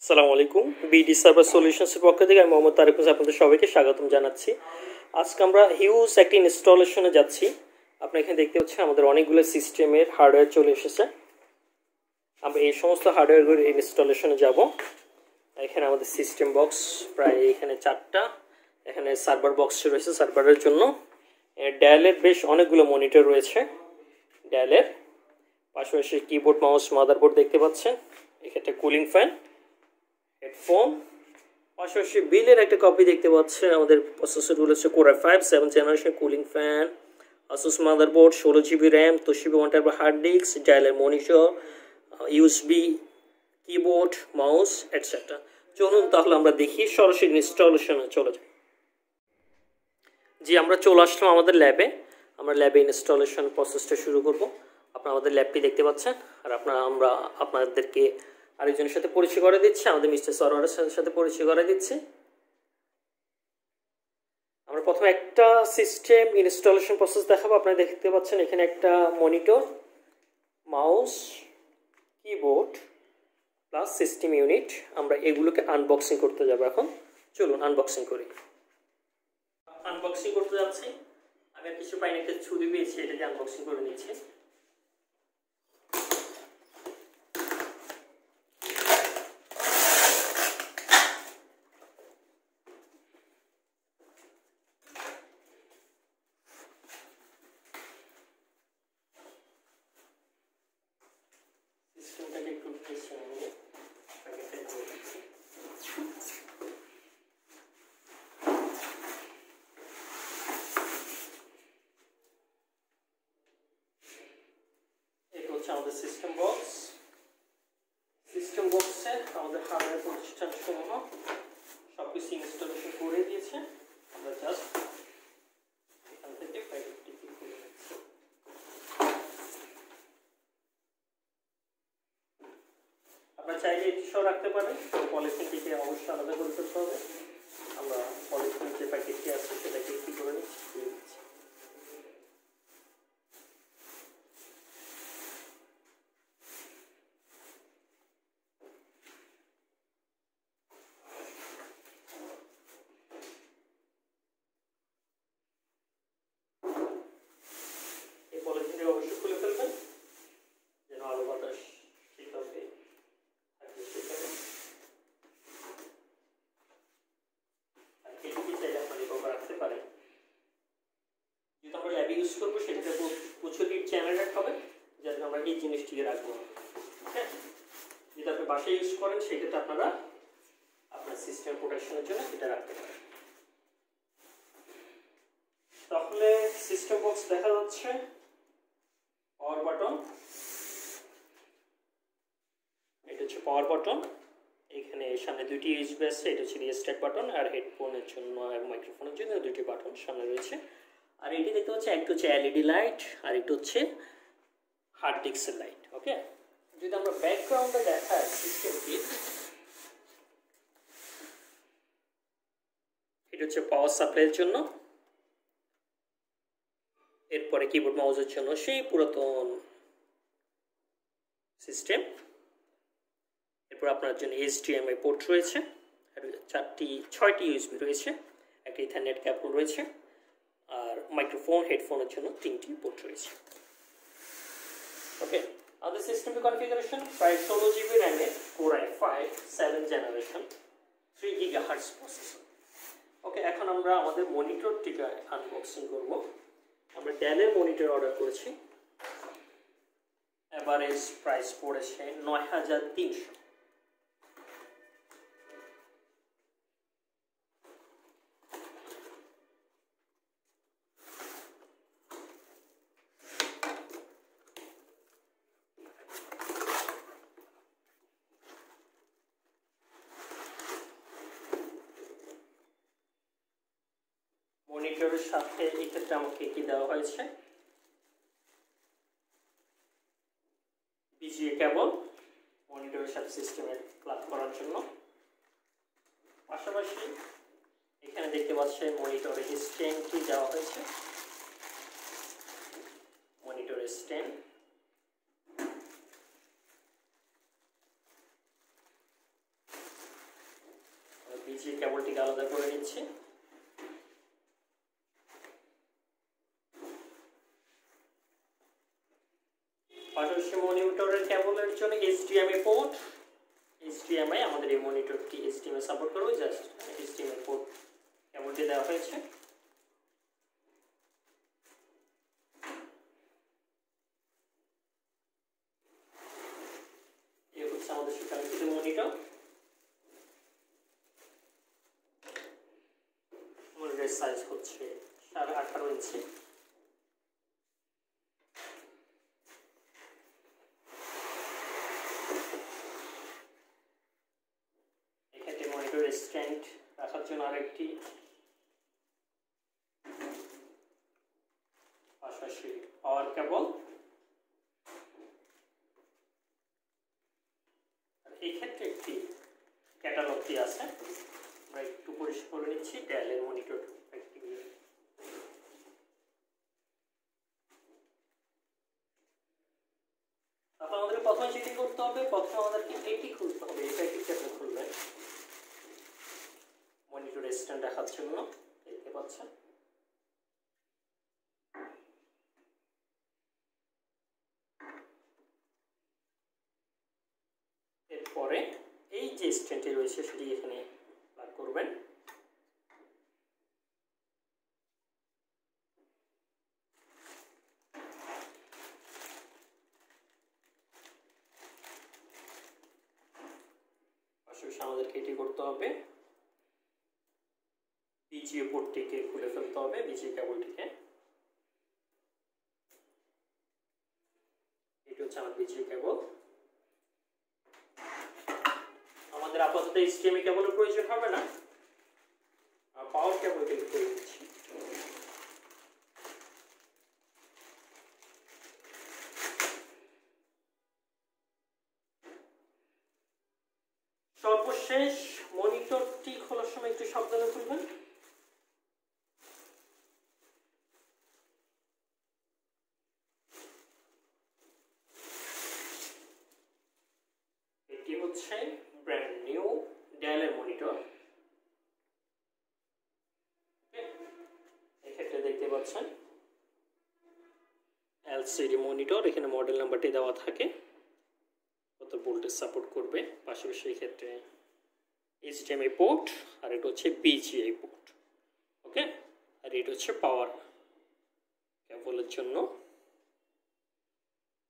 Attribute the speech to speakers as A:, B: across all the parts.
A: আসসালামুআলাইকুম BD server সলিউশনসের পক্ষ থেকে আমি মোহাম্মদ তারেক আপনাদের সবাইকে স্বাগতম জানাচ্ছি। আজকে আমরা হিউজ একটি ইনস্টলেশনে যাচ্ছি। আপনি এখানে দেখতে পাচ্ছেন আমাদের অনেকগুলো সিস্টেমের হার্ডওয়্যার চলে এসেছে। আমরা এই সমস্ত হার্ডওয়্যারগুলোর ইনস্টলেশনে যাব। এখানে আমাদের সিস্টেম বক্স প্রায় এখানে 4টা, এখানে সার্ভার বক্স রয়েছে সার্ভারের জন্য। ডেলের বেশ অনেকগুলো মনিটর রয়েছে। ডেলের পাশাপাশি কিবোর্ড, মাউস, মাদারবোর্ড দেখতে পাচ্ছেন। এখানে কুলিং ফ্যান, হেডফোন, পাশাপাশি বিলের একটা কপি দেখতে পাচ্ছেন। আমাদের প্রসেসরগুলো হচ্ছে core i5 7th generation, cooling fan, Asus motherboard, 16 GB RAM, Toshiba 1TB hard disk, ডায়ালের monitor, USB keyboard, mouse etcetera. চলুন তাহলে আমরা দেখি, সরাসরি ইনস্টলেশনে চলে যাই। জি, আমরা চলে আসলাম আমাদের ল্যাবে। আমরা ল্যাবে ইনস্টলেশন প্রসেসটা শুরু করব। আপনারা আমাদের ল্যাবটি দেখতে পাচ্ছেন, আর আমরা আপনাদেরকে আরেকজনের সাথে পরিচয় করে দিচ্ছি, আমাদের মিস্টার সরওয়ারের সাথে পরিচয় করে দিচ্ছি। আমরা প্রথমে একটা সিস্টেম ইনস্টলেশন প্রসেস দেখাবো। আপনারা দেখতে পাচ্ছেন এখানে একটা monitor, mouse, keyboard plus system unit. আমরা এগুলোকে আনবক্সিং করতে যাব এখন। চলুন আনবক্সিং করি। আনবক্সিং করতে যাচ্ছি। আমি আর কিছু পাইনি, একটা ছুরি পেয়েছি, এটাকে আনবক্সিং করে নিচ্ছি। সিস্টেমটাকে একটু পিছিয়ে নিয়ে আমাদের সিস্টেম বক্স। সিস্টেম বক্সে আমাদের হার্ডওয়্যার প্রতিষ্ঠান সমূহ সবকিছু ইনস্টলেশন করে দিয়েছে। আমরা জাস্ট এখান থেকে প্যাকেটটি খুলে নিচ্ছি। আপনারা চাইলে এটি সহ রাখতে পারেন, পলিথিনটিকে অবশ্যই আলাদা করে ফেলতে হবে। আমরা পলিথিনের যে প্যাকেটটি আছে সেটাকে কি করে নিচ্ছি। অবশ্যই খুলে ফেলবেন যেন আলো বাতাস ঠিকভাবে থাকে সেখানে। আর এটিকে চাইলে আপনারা এভাবে রাখতে পারেন। যেহেতু আমরা ল্যাবে ইউজ করবো সেটাতে প্রচুর হিট জেনারেট হবে, যাতে আমরা এই জিনিসটিকে রাখবো। হ্যাঁ, যদি আপনি বাসায় ইউজ করেন সেক্ষেত্রে আপনারা আপনার সিস্টেম প্রোটেকশনের জন্য এটা রাখতে পারেন। তাহলে সিস্টেম বক্স দেখা যাচ্ছে। পাওয়ার বাটন, এটা হচ্ছে পাওয়ার বাটন। এখানে সামনে দুটি ইউএসবি আছে, এটা হচ্ছে রিস্টার্ট বাটন, আর হেডফোনের জন্য আর মাইক্রোফোনের জন্য দুটি বাটন সামনে রয়েছে। আর এটি দেখতে পাচ্ছি একটা হচ্ছে এলইডি লাইট, আর একটা হচ্ছে হার্ড ডিস্কের লাইট। ওকে, যদি আমরা ব্যাকগ্রাউন্ডে দেখাই সিস্টেমটি, এটা হচ্ছে পাওয়ার সাপ্লাইয়ের জন্য। এরপরে কিবোর্ড মাউসের জন্য সেই পুরাতন সিস্টেম। এরপর আপনার জন্য HDMI পোর্ট রয়েছে, আর 6টি ইউএসবি রয়েছে, একটা ইথারনেট কেবল রয়েছে, আর মাইক্রোফোন, হেডফোনের জন্য 3টি পোর্ট রয়েছে। ওকে, আমাদের সিস্টেমটি কনফিগারেশন প্রায় 16 GB র্যামে, core i5 7th generation, 3 GHz processor. Okay, এখন আমরা আমাদের মনিটরটিকে আনবক্সিং করব। আমরা ডেলের মনিটর অর্ডার করেছি। এভারেজ প্রাইস পড়েছে 9300। মনিটরের সাথে এক্ষেত্রে আমাকে কি দেওয়া হয়েছে, বিজিএ কেবল মনিটরের সাথে সিস্টেমে প্লাগ করার জন্য। পাশাপাশি এখানে দেখতে পাচ্ছেন মনিটরের স্ট্যান্ডটি দেওয়া হয়েছে, মনিটরের স্ট্যান্ড। বিজি কেবলটিকে আলাদা করে নিচ্ছি। পাশাপাশি মনিটরের কেবলের জন্য HDMI পোর্ট, HDMI আমাদের এই মনিটরটি HDMI সাপোর্ট করবে, জাস্ট HDMI পোর্ট কেবলটি দেওয়া হয়েছে। এই হচ্ছে আমাদের সেখানে কিছু মনিটর। মনিটরের সাইজ হচ্ছে 18.5 ইঞ্চি। এখানে মনিটরের স্ট্যান্ড রাখার জন্য আরেকটি, পাশাপাশি পাওয়ার কেবল। এই ক্ষেত্রে একটি ক্যাটালগটি আছে, আমরা একটু পরিষ্কার করে নিচ্ছি। ডেলের মনিটর আমাদের প্রথমে যেটি করতে হবে, প্রথমে আমাদেরকে এটি খুলতে হবে। এটা একটি আপনি খুলবেন মনিটর স্ট্যান্ড রাখার জন্য, দেখতে পাচ্ছেন। এরপরে এই যে স্ট্যান্ডটি রয়েছে সেটি এখানে প্লাগ করবেন। পাশাপাশি আমাদেরকে এটি করতে হবে, বিজিএ পোর্টটিকে খুলে ফেলতে হবে, বিজিএ কেবলটিকে। এটি হচ্ছে আমার বিজিএ কেবল। আমাদের আপাতত HDMI কেবলের প্রয়োজন হবে না, পাওয়ার কেবলকে করে দিচ্ছি। সর্বশেষ মনিটরটি খোলার সময় একটু সাবধানে খুলবেন। এটি হচ্ছে ব্র্যান্ড নিউ ডেলের মনিটর। এক্ষেত্রে দেখতে পাচ্ছেন LCD মনিটর, এখানে মডেল নাম্বারটি দেওয়া থাকে, কত ভোল্টেজ সাপোর্ট করবে। পাশাপাশি এই ক্ষেত্রে HDMI পোর্ট, আর এটা হচ্ছে BGA পোর্ট। ওকে, আর এটা হচ্ছে পাওয়ার কেবলের জন্য।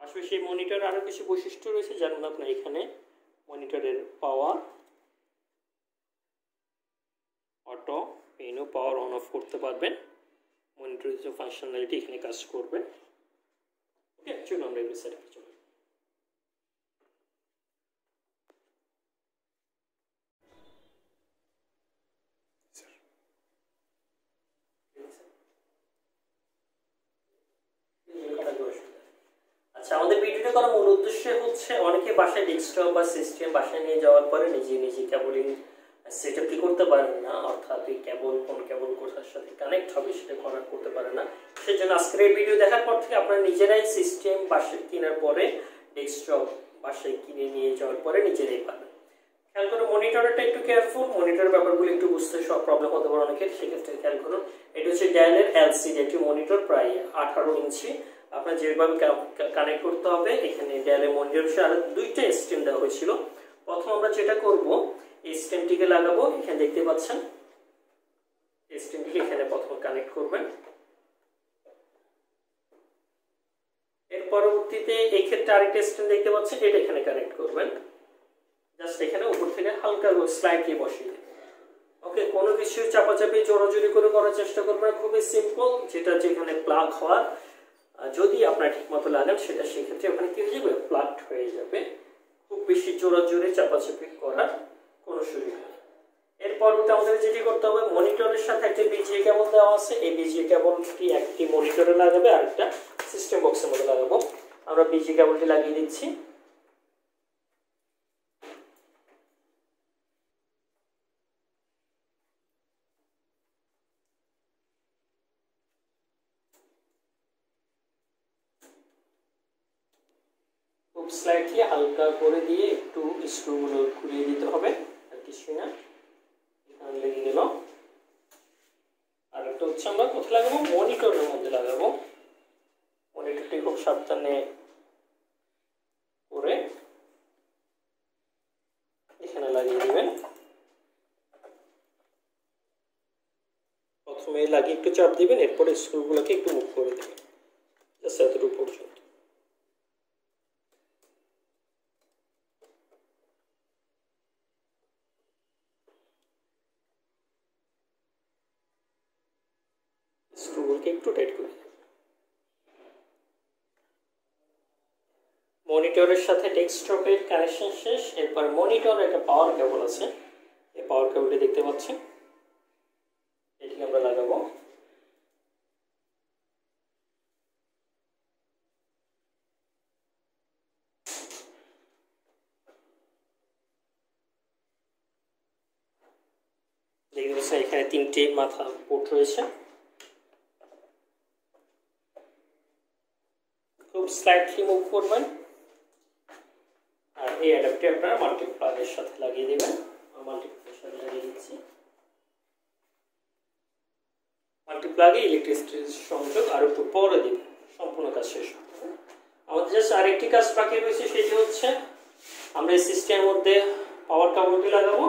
A: পাশাপাশি এই মনিটর আরও কিছু বৈশিষ্ট্য রয়েছে, যেমন আপনার এখানে মনিটরের power, auto menu, power on off করতে পারবেন। মনিটরের যে ফাংশনালিটি এখানে কাজ করবে। ওকে, চলুন আমরা এগুলো সেট করে চলুন। আচ্ছা, আমাদের ভিডিওটা করার মূল উদ্দেশ্য হচ্ছে অনেকে বাসায় ডেস্কটপ বা সিস্টেম বাসায় নিয়ে যাওয়ার পরে নিজে কেবলিং সেটআপটি করতে পারেন না, অর্থাৎ এই কেবল কোন কেবল কোথার সাথে কানেক্ট হবে সেটা কনেক্ট করতে পারে না। সেজন্য আজকের এই ভিডিও দেখার পর থেকে আপনারা নিজেরাই সিস্টেম বাসায় কেনার পরে, ডেস্কটপ বাসায় কিনে নিয়ে যাওয়ার পরে নিজেরাই পাবেন। খেয়াল করুন মনিটরটা একটু কেয়ারফুল, মনিটরের ব্যাপারগুলো একটু বুঝতে সব প্রবলেম হতে পারে অনেকের, সেক্ষেত্রে খেয়াল করুন। এটা হচ্ছে ডেলের LCD একটি মনিটর, প্রায় 18 ইঞ্চি। আপনার যেভাবে কানেক্ট করতে হবে, এখানে ডেলের মনিটর আর দুইটা স্ট্যান্ড দেওয়া হয়েছিল। প্রথম আমরা যেটা করব, এই স্ট্যান্ডটিকে লাগাবো। এখানে দেখতে পাচ্ছেন এই স্ট্যান্ডটিকে এখানে প্রথমে কানেক্ট করবেন। এর পরবর্তীতে এই ক্ষেত্রে আরেকটা স্ট্যান্ড দেখতে পাচ্ছেন, এটা এখানে কানেক্ট করবেন। জাস্ট এখানে উপর থেকে হালকা স্লাইডলি বসিয়ে দেবেন। ওকে, কোনো কিছু চাপাচাপি জোরাজুরি করে করার চেষ্টা করবেন, খুবই সিম্পল। যেটা যেখানে প্লাগ হওয়ার, যদি আপনার ঠিক মতো লাগান সেটা, সেক্ষেত্রে ওখানে কি হয়ে যাবে, প্লাগড হয়ে যাবে। খুব বেশি জোরাজুরি চাপাচাপি করার কোনো সুযোগ নেই। এর পরবর্তী আমাদের যেটি করতে হবে, মনিটরের সাথে একটা বিজিএ কেবল দেওয়া আছে। এই বিজিএ কেবলটি একটি মনিটরে লাগাবে, আর একটা সিস্টেম বক্সের মধ্যে লাগাবো। আমরা বিজিএ কেবলটি লাগিয়ে দিচ্ছি। স্লাইডলি হালকা করে দিয়ে একটু স্ক্রুগুলো ঘুরিয়ে দিতে হবে, আর কিছুই না। হচ্ছে আমরা কোথায় লাগাবো, মনিটরের মধ্যে লাগাবো। মনিটরটি খুব সাবধানে করে এখানে লাগিয়ে দিবেন। প্রথমে লাগিয়ে একটু চাপ দিবেন, এরপরে স্ক্রুগুলোকে একটু মুভ করে দেবেন জাস্ট এতটুকু পর্যন্ত। স্ক্রুগুলোকে একটু টাইট করে, মনিটরের সাথে ডেস্কটপের কানেকশন শেষ। এরপর মনিটরে একটা পাওয়ার কেবল আছে, এই পাওয়ার কেবলটি দেখতে পাচ্ছেন, এটি আমরা লাগাবো। দেখতে পাচ্ছেন এখানে 3টে মাথা পোর্ট রয়েছে। খুব স্লাইটলি মুভ করবেন আর এই অ্যাডাপ্টটি আপনারা মাল্টিপ্লাগের সাথে লাগিয়ে দেবেন। মাল্টিপ্লাগের সাথে লাগিয়ে দিচ্ছি। মাল্টিপ্লাগে ইলেকট্রিসিটি সংযোগ আর একটু পরে দিবেন, সম্পূর্ণ কাজ শেষ হবে। আমাদের জাস্ট আরেকটি কাজ বাকি রয়েছে, সেটি হচ্ছে আমরা এই সিস্টেমের মধ্যে পাওয়ার কেবলটি লাগাবো।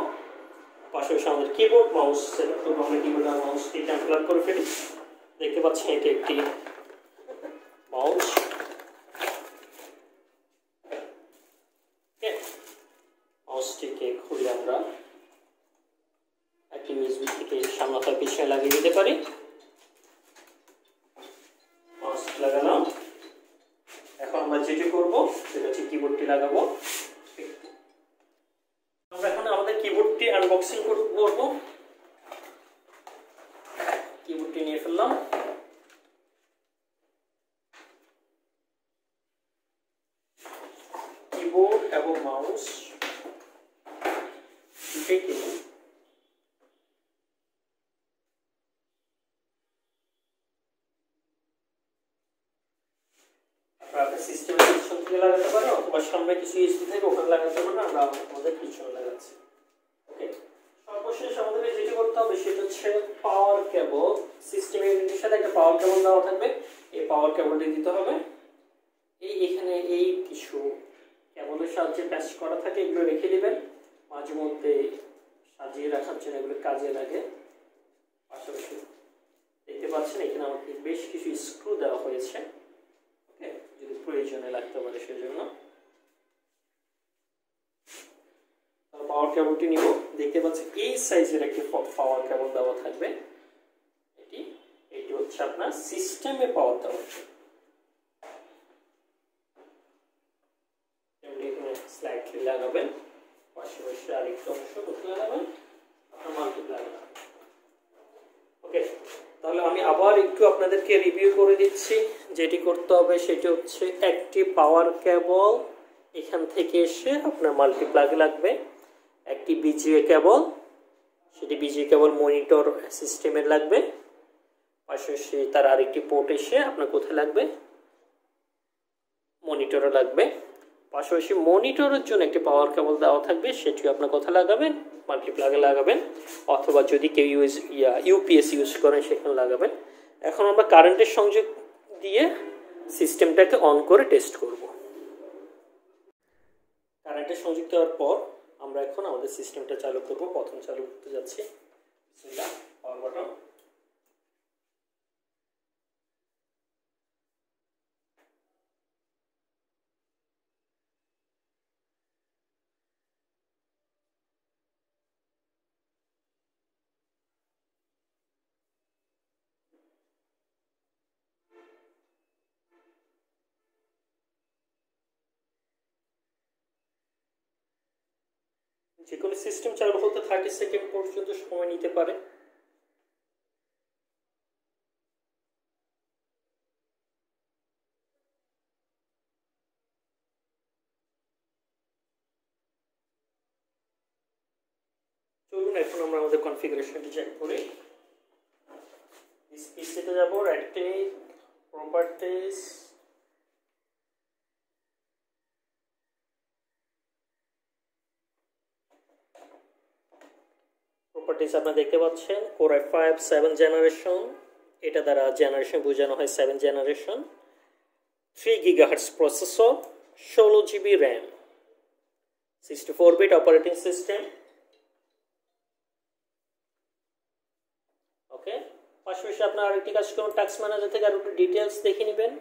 A: পাশাপাশি আমাদের কিবোর্ড মাউস সেটআপ করব। আমরা কিবোর্ড আর মাউসটি প্লাগ করে ফেলি। দেখতে পাচ্ছেন এটি একটি মাউস। মাউসটিকে খুলে আমরা একটি ইউএসবি থেকে সামনে অথবা পিছনে লাগিয়ে দিতে পারি। মাউস লাগালাম। এখন আমরা যেটি করব সেটা হচ্ছে কিবোর্ডটি লাগাবো। আমরা এখন আমাদের কিবোর্ডটি আনবক্সিং করব। কিবোর্ডটি নিয়ে ফেললাম। কিবোর্ড এবং মাউস দুটোই কিনুন। আপনার সিস্টেমের পিছন থেকে লাগাতে পারেন অথবা সামনে কিছু ইউএসবি থেকে ওখানে লাগাতে পারেন। আমরা আমাদের পিছনে লাগাচ্ছি। ওকে, সর্বশেষ আমাদের যেটি করতে হবে সেটা হচ্ছে পাওয়ার কেবল। সিস্টেম ইউনিটের সাথে একটা পাওয়ার কেবল দেওয়া থাকবে, এই পাওয়ার কেবলটি দিতে হবে। এখানে এই কিছু কেবলের সাহায্যে প্যাচ করা থাকে, এগুলো রেখে দিবেন। মাঝে মধ্যে সাজিয়ে রাখার জন্য এগুলো কাজে লাগে। পাশাপাশি দেখতে পাচ্ছেন এখানে আমাকে বেশ কিছু স্ক্রু দেওয়া হয়েছে, ওকে, যদি প্রয়োজনে লাগতে পারে সেজন্য। পাওয়ার কেবলটি নিব। দেখতে পাচ্ছেন এই সাইজের একটি পাওয়ার কেবল দেওয়া থাকবে। এটি হচ্ছে আপনার সিস্টেমে পাওয়ার দেওয়া। স্লাইডলি লাগাবেন, পাশাপাশি আরেকটু অংশ লাগাবেন, মাল্টিপ্লাই লাগাবেন। ওকে, তাহলে আমি আবার একটু আপনাদেরকে রিভিউ করে দিচ্ছি। যেটি করতে হবে সেটি হচ্ছে একটি পাওয়ার কেবল এখান থেকে এসে আপনার মাল্টিপ্লাগ লাগবে। একটি বিজিএ কেবল, সেটি বিজিএ কেবল মনিটর সিস্টেমের লাগবে। পাশাপাশি তার আরেকটি পোর্ট এসে আপনার কোথায় লাগবে, মনিটরও লাগবে। পাশাপাশি মনিটরের জন্য একটি পাওয়ার কেবল দেওয়া থাকবে, সেটিও আপনার কোথায় লাগাবেন, মাল্টিপ্লাগে লাগাবেন। অথবা যদি কেউ ইউপিএস ইউজ করেন সেখানে লাগাবেন। এখন আমরা কারেন্টের সংযোগ দিয়ে সিস্টেমটাকে অন করে টেস্ট করব। কারেন্টের সংযোগ দেওয়ার পর আমরা এখন আমাদের সিস্টেমটা চালু করব। প্রথম চালু করতে যাচ্ছি, পাওয়ার বাটন। যে কোনো সিস্টেম চালু হতে 30 সেকেন্ড পর্যন্ত সময় নিতে পারে। চলুন এখন আমরা আমাদের কনফিগারেশনটি চেক করি। পিসিতে যাব, রাইট ক্লিক, প্রপার্টিজ, প্রপার্টিজ আপনারা দেখতে পাচ্ছেন Core i5 7 জেনারেশন এটা দ্বারা জেনারেশন বোঝানো হয় 7 generation, 3 GHz processor, 16 GB RAM, 64 bit operating system. Okay, পাশাপাশি আপনার আরেকটি কাজ করুন, টাস্ক ম্যানেজার থেকে আরো একটু ডিটেলস দেখে নেবেন।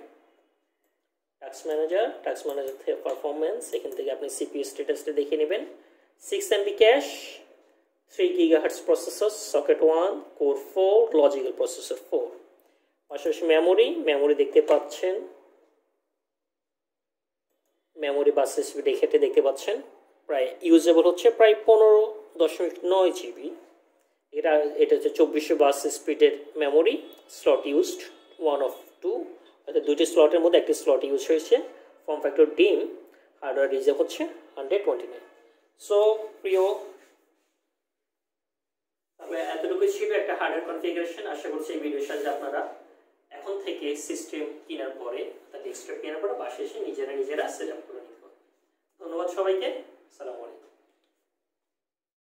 A: টাস্ক ম্যানেজার থেকে পারফরমেন্স, এখান থেকে আপনি সিপিইউ স্ট্যাটাসটা দেখে নেবেন। 6 MB cash, 3 GHz processor, socket 1, core 4, logical processor 4। পাশাপাশি মেমোরি দেখতে পাচ্ছেন, মেমোরি বাস এসপি দেখতে পাচ্ছেন, প্রায় ইউজেবল হচ্ছে প্রায় 15.9 GB। এটা হচ্ছে 2400 বাস স্পিডের মেমোরি। স্লট ইউজড 1 of 2, অর্থাৎ 2টি স্লটের মধ্যে একটি স্লট ইউজ হয়েছে। ফর্ম ফ্যাক্টর ডিম, হার্ডওয়্যার রিজার্ভ হচ্ছে 129। সো প্রিয়, তাহলে এতটুকুই ছিল একটা হার্ডওয়্যার কনফিগারেশন। আশা করছি এই ভিডিওর সাহায্যে আপনারা এখন থেকে সিস্টেম কেনার পরে, অর্থাৎ ডেস্কটপ কেনার পরে বাসায় এসে নিজেরা সেট আপ করে নিতে পারবেন। ধন্যবাদ সবাইকে। আসসালামু আলাইকুম।